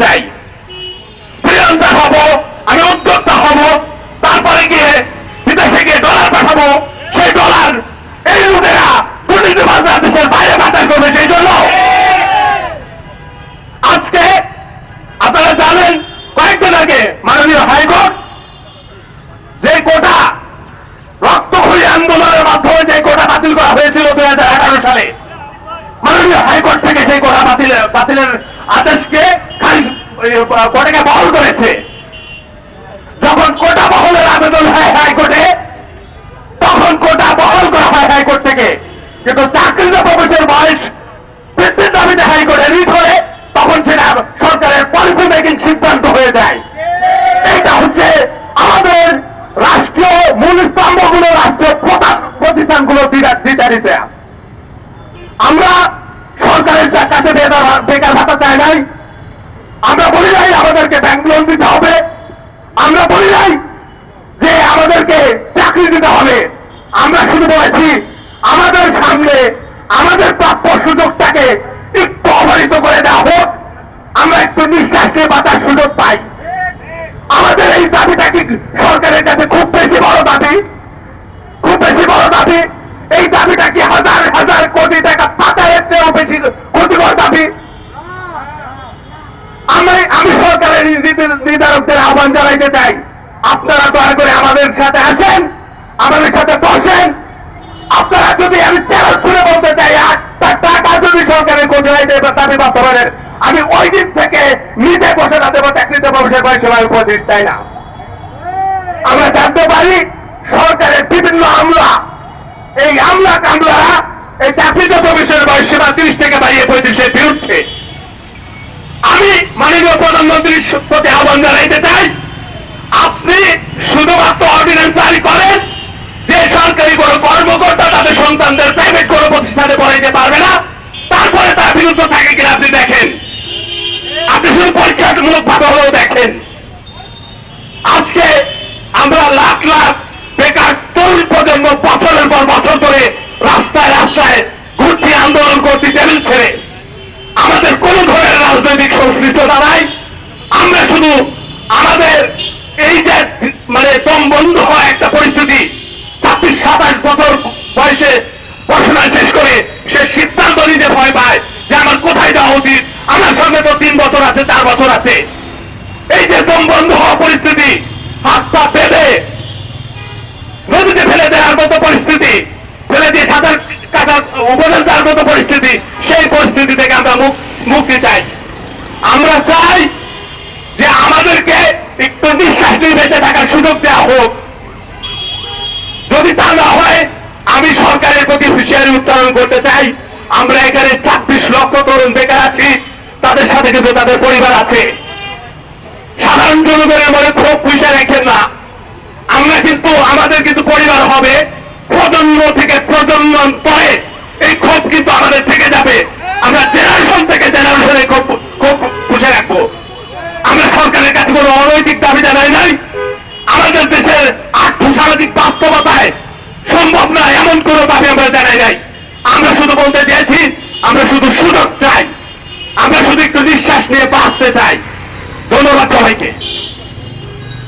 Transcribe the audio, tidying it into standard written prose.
চাই, ফ্রিল্যান্সার হব, আমি উদ্যোক্তা হব, তারপরে গিয়ে বিদেশে গিয়ে ডলার পাঠাবো, সেই ডলার এই লুটেরা দুর্নীতিবাজরা দেশের বাইরে পাচার করবে। সেই জন্য আজকে আপনারা জানেন কয়েকদিন আগে মাননীয় হাইকোর্ট যে কোটা রক্তক্ষয়ী আন্দোলনের মাধ্যমে যে কোটা বাতিল করা হয়েছিল 2011 সালে, মাননীয় হাইকোর্ট থেকে সেই কোটা বাতিলের আদেশকে কোর্টে বহাল করেছে। যখন কোটা বহালের আবেদন হয় হাইকোর্টে, তখন কোটা বহাল করা হয় হাইকোর্ট থেকে, কিন্তু চাকরিতে প্রবেশের বয়স বৃদ্ধির দাবিতে হাইকোর্টে রিট করে, তখন সেটা সরকারের পলিসি মেকিং সিদ্ধান্ত হয়ে যায়। এটা হচ্ছে আমাদের রাষ্ট্রীয় মূল স্তম্ভগুলো, রাষ্ট্রীয় প্রতিষ্ঠানগুলো দ্বিচারিতা। আমরা সরকারের কাছে বেকার ভাতা চাই নাই, আমরা বলি নাই আমাদেরকে ব্যাংক লোন দিতে হবে, আমরা বলি নাই যে আমাদেরকে চাকরি দিতে হবে। আমরা শুধু বলেছি আমাদের সামনে আমাদের প্রাপ্য সুযোগটাকে একটু অবহিত করে দেওয়া হোক, আমরা একটু নিঃশ্বাস নিয়ে বাঁচার সুযোগ পাই। আমাদের এই দাবিটা কি সরকারের কাছে খুব বেশি বড় দাবি? খুব বেশি বড় দাবি? এই দাবিটা কি হাজার হাজার কোটি টাকা পাচারের চেয়েও বেশি ক্ষতিকর দাবি? আমি সরকারের নির্ধারকদের আহ্বান জানাইতে চাই, আপনারা দয়া করে আমাদের সাথে আসেন, আমাদের সাথে বসেন। আপনারা যদি, আমি তেরো শুনে বলতে চাই, 8 টাকা যদি সরকারের কোথায় দাবি বাস্তবায়নের, আমি ওই দিন থেকে নিজে বসে না দেবো, চাকরিতে প্রবেশের বয়স সময় উপদেশ চাই না। আমরা জানতে পারি সরকারের বিভিন্ন আমলা, এই আমলা কামলারা এই চাকরিতে প্রবেশের বয়স সীমা 30 থেকে বাড়িয়ে 35-এর বিরুদ্ধে। আমি মাননীয় প্রধানমন্ত্রীর প্রতি আহ্বান জানাইতে চাই, আপনি শুধুমাত্র অর্ডিন্যান্স জারি করেন যে সরকারি কোনো কর্মকর্তা তাদের সন্তানদের প্রাইভেট কোনো প্রতিষ্ঠানে পড়াইতে পারবে না, তারপরে তার বিরুদ্ধে থাকে কিনা আপনি দেখেন। আপনি শুধু পরীক্ষামূলক ভাবে হলেও দেখেন। আজকে আমরা লাখ লাখ বেকার তরুণ প্রজন্ম বছরের পর বছর ধরে রাস্তায় রাস্তায় ঘুরছি, আন্দোলন করছি টেবিল ছেড়ে। আমাদের কোন ধরনের রাজনৈতিক সংশ্লিষ্টতা নাই। আমরা শুধু আমাদের এই যে দম বন্ধ হওয়া একটা পরিস্থিতি, 26-27 বছর বয়সে পড়াশোনা শেষ করে সে সিদ্ধান্ত নিতে ভয় পায় যে আমার কোথায় যাওয়া উচিত। আমার সঙ্গে তো 3 বছর আছে, 4 বছর আছে। এই যে দম বন্ধ হওয়া পরিস্থিতি, হাত পা বেঁধে নদীতে ফেলে দেওয়ার মতো পরিস্থিতি, ফেলে দিয়ে সাঁতার কাটার উপদেশ দেওয়ার মতো পরিস্থিতি, সেই পরিস্থিতি থেকে আমরা মুক্তি চাই। আমরা চাই যে আমাদেরকে একটু নিঃশ্বাস নিয়ে বেঁচে থাকার সুযোগ দেওয়া হোক। যদি তা না হয়, আমি সরকারের প্রতি হুঁশিয়ারি উচ্চারণ করতে চাই, আমরা এখানে 26 লক্ষ তরুণ বেকার আছি, তাদের সাথে কিন্তু তাদের পরিবার আছে। সাধারণ জনগণের মনে ক্ষোভ পুষে রাখেন না। আমাদের কিন্তু পরিবার হবে, প্রজন্ম থেকে প্রজন্ম পরে এই ক্ষোভ কিন্তু আমাদের থেকে যাবে। আমরা জেনারেশন থেকে জেনারেশনে ক্ষোভ পুষে রাখবো। আমরা সরকারের কাছে কোনো অনৈতিক দাবি জানাই নাই। আমাদের দেশের আর্থসামাজিক বাস্তবতায় সম্ভব না এমন কোনো দাবি আমরা জানাই নাই। আমরা শুধু বলতে চেয়েছি, আমরা শুধু সুযোগ চাই, আমরা শুধু একটু নিঃশ্বাস নিয়ে বাঁচতে চাই। ধন্যবাদ সবাইকে।